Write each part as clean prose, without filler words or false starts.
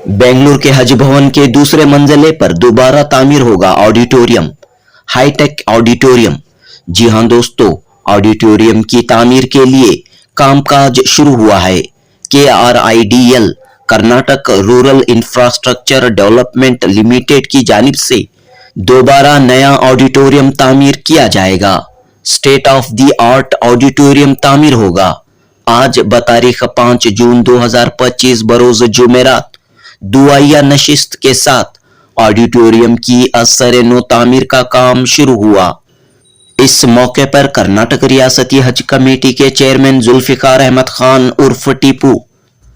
बेंगलुरु के हज भवन के दूसरे मंजिले पर दोबारा तामीर होगा ऑडिटोरियम, हाईटेक ऑडिटोरियम। जी हां दोस्तों, ऑडिटोरियम की तामीर के लिए कामकाज शुरू हुआ है। KRIDL Karnataka rural infrastructure development limited की जानिब से दोबारा नया ऑडिटोरियम तामीर किया जाएगा। State of the art auditorium तामीर होगा। आज बतारीख 5 जून 2025 बरोज जुमेरात दुआया नशिस्त के साथ ऑडिटोरियम की असर नो तामीर का काम शुरू हुआ। इस मौके पर कर्नाटक रियासती हज कमेटी के चेयरमैन जुल्फिकार अहमद खान उर्फ टीपू,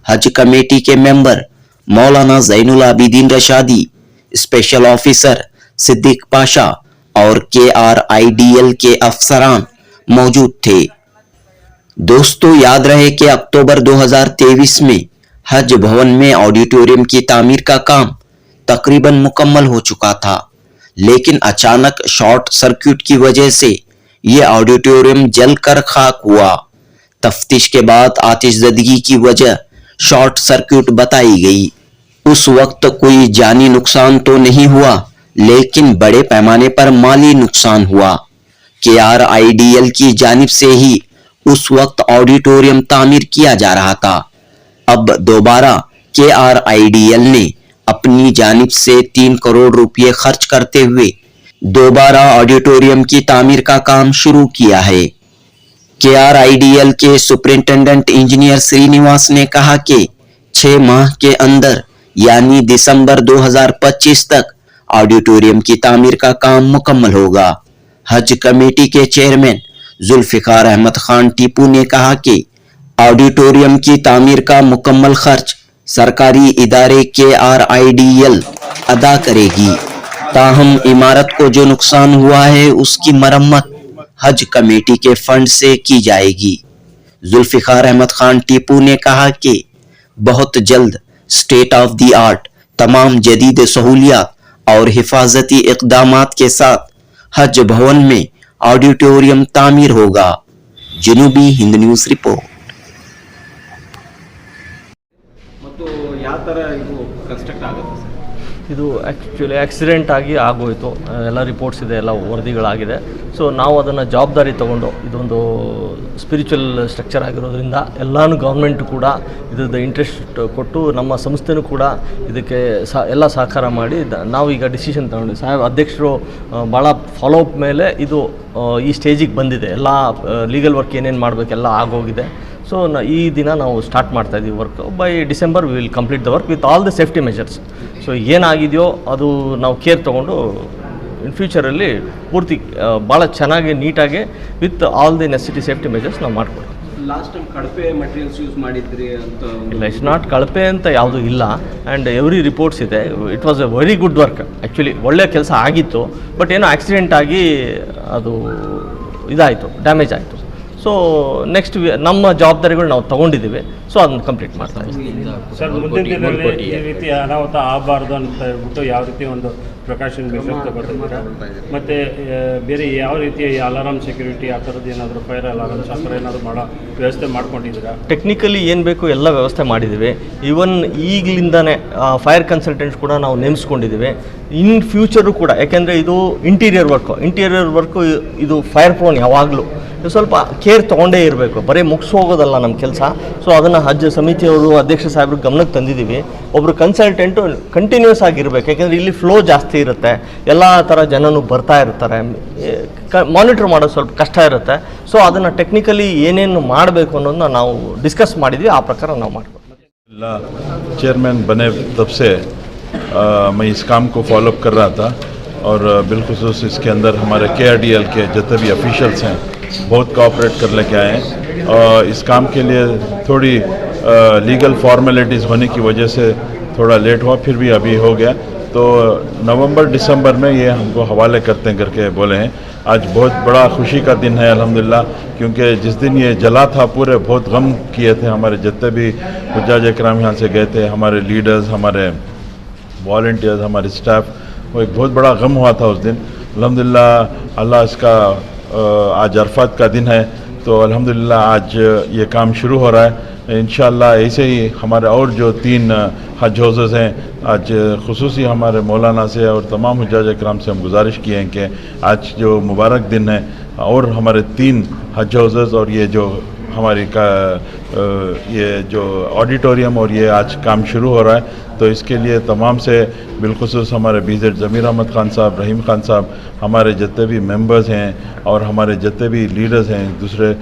हज कमेटी के मेंबर मौलाना जैनुल आबिदीन रशादी, स्पेशल ऑफिसर सिद्दीक पाशा और KRIDL के अफसरान मौजूद थे। दोस्तों, याद रहे कि अक्टूबर 2023 में हज भवन में ऑडिटोरियम की तामीर का काम तकरीबन मुकम्मल हो चुका था, लेकिन अचानक शॉर्ट सर्किट की वजह से यह ऑडिटोरियम जलकर खाक हुआ। तफ्तीश के बाद आतिशज़दगी की वजह शॉर्ट सर्किट बताई गई। उस वक्त कोई जानी नुकसान तो नहीं हुआ, लेकिन बड़े पैमाने पर माली नुकसान हुआ। KRIDL की जानिब से ही उस वक्त ऑडिटोरियम तामीर किया जा रहा था। अब दोबारा KRIDL ने अपनी जानिब से 3 करोड़ रुपए खर्च करते हुए दोबारा ऑडिटोरियम की तामीर का काम शुरू किया है। KRIDL के सुपरिंटेंडेंट इंजीनियर श्रीनिवास ने कहा कि 6 माह के अंदर यानी दिसंबर 2025 तक ऑडिटोरियम की तामीर का काम मुकम्मल होगा। हज कमेटी के चेयरमैन जुल्फिकार अहमद खान टीपू ने कहा कि ऑडिटोरियम की तामीर का मुकम्मल खर्च सरकारी इदारे KRIDL अदा करेगी। ताहम इमारत को जो नुकसान हुआ है उसकी मरम्मत हज कमेटी के फंड से की जाएगी। जुल्फिकार अहमद खान टीपू ने कहा कि बहुत जल्द स्टेट ऑफ द आर्ट तमाम जदीद सहूलियात और हिफाजती इक़दामात के साथ हज भवन में ऑडिटोरियम तामीर होगा। जनूबी हिंद न्यूज़ रिपोर्ट। ಇದು ಆ್ಯಕ್ಚುಲಿ ಆಕ್ಸಿಡೆಂಟ್ ಆಗಿ ಆಗೋಯಿತು, ಎಲ್ಲ ರಿಪೋರ್ಟ್ಸ್ ಇದೆ, ಎಲ್ಲ ವರದಿಗಳಾಗಿದೆ. ಸೊ ನಾವು ಅದನ್ನು ಜವಾಬ್ದಾರಿ ತೊಗೊಂಡು, ಇದೊಂದು ಸ್ಪಿರಿಚುವಲ್ ಸ್ಟ್ರಕ್ಚರ್ ಆಗಿರೋದ್ರಿಂದ ಎಲ್ಲನೂ ಗೌರ್ಮೆಂಟು ಕೂಡ ಇದ್ರದ್ದು ಇಂಟ್ರೆಸ್ಟ್ ಕೊಟ್ಟು ನಮ್ಮ ಸಂಸ್ಥೆನೂ ಕೂಡ ಇದಕ್ಕೆ ಎಲ್ಲ ಸಹಕಾರ ಮಾಡಿ ನಾವು ಈಗ ಡಿಸಿಷನ್ ತಗೊಂಡು ಅಧ್ಯಕ್ಷರು ಭಾಳ ಫಾಲೋಅಪ್ ಮೇಲೆ ಇದು ಈ ಸ್ಟೇಜಿಗೆ ಬಂದಿದೆ. ಎಲ್ಲ ಲೀಗಲ್ ವರ್ಕ್ ಏನೇನು ಮಾಡಬೇಕೆಲ್ಲ ಆಗೋಗಿದೆ. ಸೊ ಈ ದಿನ ನಾವು ಸ್ಟಾರ್ಟ್ ಮಾಡ್ತಾ ಇದ್ದೀವಿ work. By December we will complete the work with all the safety measures. So ಏನಾಗಿದೆಯೋ ಅದು ನಾವು ಕೇರ್ ತೊಗೊಂಡು ಇನ್ ಫ್ಯೂಚರಲ್ಲಿ ಪೂರ್ತಿ ಭಾಳ ಚೆನ್ನಾಗಿ ನೀಟಾಗಿ with all the necessity safety measures ನಾವು ಮಾಡ್ಕೊಡ್ತೀವಿ. ಲಾಸ್ಟ್ ಟೈಮ್ ಕಳಪೆ ಮಟೀರಿಯಲ್ಸ್ ಯೂಸ್ ಮಾಡಿದ್ರಿ ಅಂತ ಇಲ್ಲ, ಇಟ್ಸ್ ನಾಟ್ ಕಳಪೆ ಅಂತ ಯಾವುದೂ ಇಲ್ಲ. ಆ್ಯಂಡ್ ಎವ್ರಿ ರಿಪೋರ್ಟ್ಸ್ ಇದೆ. It was A very good work. Actually ಒಳ್ಳೆಯ ಕೆಲಸ ಆಗಿತ್ತು, ಬಟ್ ಏನೋ ಆಕ್ಸಿಡೆಂಟ್ ಆಗಿ ಅದು ಇದಾಯಿತು, ಡ್ಯಾಮೇಜ್ ಆಯಿತು. ಸೊ ನೆಕ್ಸ್ಟ್ ನಮ್ಮ ಜವಾಬ್ದಾರಿಗಳು ನಾವು ತೊಗೊಂಡಿದ್ದೀವಿ. ಸೊ ಅದನ್ನು ಕಂಪ್ಲೀಟ್ ಮಾಡ್ತಾ ಇದ್ದೀವಿ. ಸರ್, ಮುಂದಿನ ದಿನದಲ್ಲಿ ಈ ರೀತಿ ಅನಾಹುತ ಆಗಬಾರ್ದು ಅಂತ ಹೇಳ್ಬಿಟ್ಟು ಯಾವ ರೀತಿ ಒಂದು ಪ್ರಿಕಾಷನ್ ಮೆಷರ್ಸ್ ತಗೋತಿದ್ದೀರಾ? ಮತ್ತು ಬೇರೆ ಯಾವ ರೀತಿಯ ಅಲಾರಾಮ್ ಸೆಕ್ಯೂರಿಟಿ ಆ ಥರದ್ದು ಏನಾದರೂ ಫೈರ್ ಅಲಾರಾಮ್ಸ್ ಆ ಥರ ಏನಾದರೂ ಮಾಡೋ ವ್ಯವಸ್ಥೆ ಮಾಡ್ಕೊಂಡಿದ್ದೀರಾ? ಟೆಕ್ನಿಕಲಿ ಏನು ಬೇಕು ಎಲ್ಲ ವ್ಯವಸ್ಥೆ ಮಾಡಿದ್ದೀವಿ. ಈವನ್ ಈಗಲಿಂದನೇ ಫೈರ್ ಕನ್ಸಲ್ಟೆಂಟ್ಸ್ ಕೂಡ ನಾವು ನೇಮಿಸ್ಕೊಂಡಿದ್ದೀವಿ. ಇನ್ ಫ್ಯೂಚರು ಕೂಡ, ಯಾಕೆಂದರೆ ಇದು ಇಂಟೀರಿಯರ್ ವರ್ಕು ಇದು ಫೈರ್ ಪ್ರೋನ್ ಯಾವಾಗಲೂ ಸ್ವಲ್ಪ ಕೇರ್ ತೊಗೊಂಡೇ ಇರಬೇಕು. ಬರೀ ಮುಗಿಸೋಗೋದಲ್ಲ ನಮ್ಮ ಕೆಲಸ. ಸೊ ಅದನ್ನು ಹಜ್ ಸಮಿತಿಯವರು ಅಧ್ಯಕ್ಷ ಸಾಹೇಬ್ರು ಗಮನಕ್ಕೆ ತಂದಿದ್ದೀವಿ. ಒಬ್ಬರು ಕನ್ಸಲ್ಟೆಂಟು ಕಂಟಿನ್ಯೂಸ್ ಆಗಿರಬೇಕು, ಯಾಕೆಂದರೆ ಇಲ್ಲಿ ಫ್ಲೋ ಜಾಸ್ತಿ ಇರುತ್ತೆ, ಎಲ್ಲ ಥರ ಜನನು ಬರ್ತಾ ಇರ್ತಾರೆ, ಮಾನಿಟ್ರ್ ಮಾಡೋದು ಸ್ವಲ್ಪ ಕಷ್ಟ ಇರುತ್ತೆ. ಸೊ ಅದನ್ನು ಟೆಕ್ನಿಕಲಿ ಏನೇನು ಮಾಡಬೇಕು ಅನ್ನೋದನ್ನ ನಾವು ಡಿಸ್ಕಸ್ ಮಾಡಿದ್ವಿ, ಆ ಪ್ರಕಾರ ನಾವು ಮಾಡ್ಬೋದು. चेयरमैन बने तब से मैं इस काम को फॉलोअप कर रहा था और बिलखुसूस इसके अंदर हमारे KRDL के जितने भी ऑफिशियल्स हैं बहुत कोऑपरेट कर लेके आए हैं. और इस काम के लिए थोड़ी लीगल फॉर्मेलिटीज़ होने की वजह से थोड़ा लेट हुआ, फिर भी अभी हो गया. तो नवंबर दिसंबर में ये हमको हवाले करते हैं करके बोले हैं. आज बहुत बड़ा खुशी का दिन है अल्हम्दुलिल्लाह, क्योंकि जिस दिन ये जला था पूरे बहुत गम किए थे हमारे जितने भी हुज्जाज इकराम यहाँ से गए थे, हमारे लीडर्स, हमारे वॉलंटियर्स, हमारे स्टाफ, वो एक बहुत बड़ा गम हुआ था उस दिन. अल्हम्दुलिल्लाह अल्लाह इसका आज अरफात का दिन है, तो अल्हम्दुलिल्लाह आज ये काम शुरू हो रहा है. इंशाअल्लाह ऐसे ही हमारे और जो 3 हज हाउसेस हैं, आज खुसूसी हमारे मौलाना से और तमाम हुज्जाज इकराम से हम गुजारिश किए हैं कि आज जो मुबारक दिन है और हमारे 3 हज हाउसेस और ये जो हमारी का ये जो ऑडिटोरियम और ये आज काम शुरू हो रहा है, तो इसके लिए तमाम से बिलखुसूस हमारे BZ ज़मीर अहमद खान साहब, रहीम खान साहब, हमारे जितने भी मेंबर्स हैं और हमारे जितने भी लीडर्स हैं दूसरे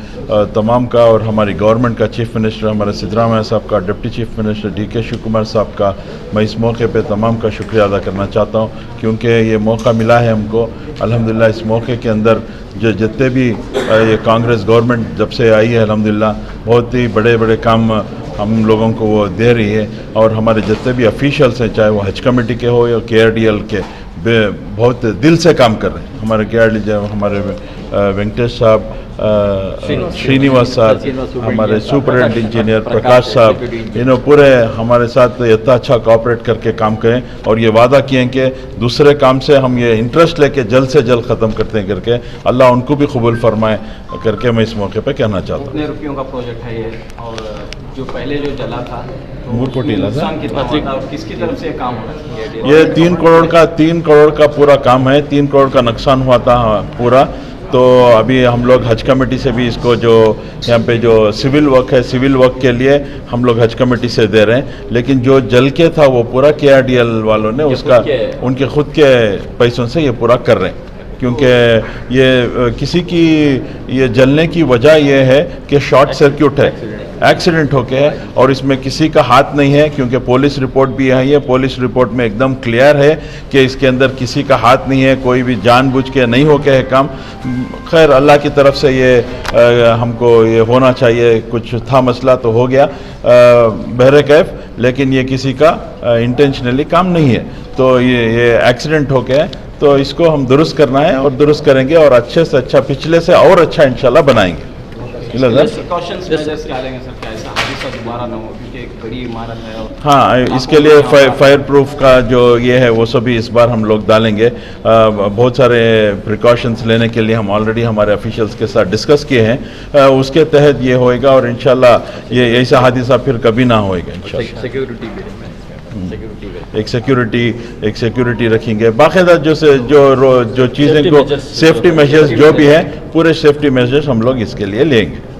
तमाम का, और हमारी गवर्नमेंट का चीफ मिनिस्टर हमारे सिद्धरामैया साहब का, deputy chief minister DK Shivakumar साहब का, मैं इस मौके पे तमाम का शुक्रिया अदा करना चाहता हूँ, क्योंकि ये मौका मिला है हमको। अल्हम्दुलिल्लाह इस मौके के अंदर जो जितने भी ये कांग्रेस गवर्नमेंट जब से आई है, अल्हम्दुलिल्लाह बहुत ही बड़े बड़े काम हम लोगों को वो दे रही है, और हमारे जितने भी ऑफिशियल्स हैं, चाहे वो हज कमेटी के हो या KRDL के, बहुत दिल से काम कर रहे हैं। हमारे KRDL हमारे वेंकटेश साहब, श्रीनिवास साहब, हमारे सुपरिटेंडेंट इंजीनियर प्रकाश साहब, इन्होंने पूरे हमारे साथ इतना अच्छा कोऑपरेट करके काम करें, और ये वादा किए हैं कि दूसरे काम से हम ये इंटरेस्ट लेके जल्द से जल्द ख़त्म करते हैं करके, अल्लाह उनको भी कबूल फरमाए करके मैं इस मौके पे कहना चाहता हूँ। कितने रुपयों का प्रोजेक्ट है ये, और जो पहले जो जला था तो मूरकोटी ला था? नुकसान कितना हुआ था और किसकी तरफ से काम हो रहा है? ये 3 करोड़ का पूरा काम है। 3 करोड़ का नुकसान हुआ था पूरा। तो अभी हम लोग हज कमेटी से भी इसको जो यहाँ पे जो सिविल वर्क है, सिविल वर्क के लिए हम लोग हज कमेटी से दे रहे हैं, लेकिन जो जल के था वो पूरा KRDL वालों ने उसका उनके खुद के पैसों से ये पूरा कर रहे हैं, क्योंकि ये किसी की ये जलने की वजह ये है कि शॉर्ट सर्किट है, एक्सीडेंट हो गया है, और इसमें किसी का हाथ नहीं है, क्योंकि पुलिस रिपोर्ट भी है। ये पुलिस रिपोर्ट में एकदम क्लियर है कि इसके अंदर किसी का हाथ नहीं है, कोई भी जानबूझ के नहीं हो के है काम। खैर अल्लाह की तरफ से ये हमको ये होना चाहिए, कुछ था मसला तो हो गया बहरे कैफ, लेकिन ये किसी का इंटेंशनली काम नहीं है। तो ये एक्सीडेंट हो गया है, तो इसको हम दुरुस्त करना है और दुरुस्त करेंगे, और अच्छे से अच्छा पिछले से और अच्छा इंशाल्लाह बनाएंगे। प्रिकॉशंस मेजर्स क्या लेंगे सर, क्या ऐसा हादसा दोबारा ना हो, क्योंकि एक बड़ी इमारत है। और हाँ, इसके लिए फायर प्रूफ का जो ये है वो सभी इस बार हम लोग डालेंगे। बहुत सारे प्रिकॉशंस लेने के लिए हम ऑलरेडी हमारे ऑफिशियल्स के साथ डिस्कस किए हैं, उसके तहत ये होएगा, और इंशाल्लाह ये ऐसा हादसा फिर कभी ना होएगा इंशाल्लाह। एक सिक्योरिटी रखेंगे, बाकायदा जो चीज़ें को सेफ्टी मेजर्स जो भी है, पूरे सेफ्टी मेजर्स हम लोग इसके लिए लेंगे।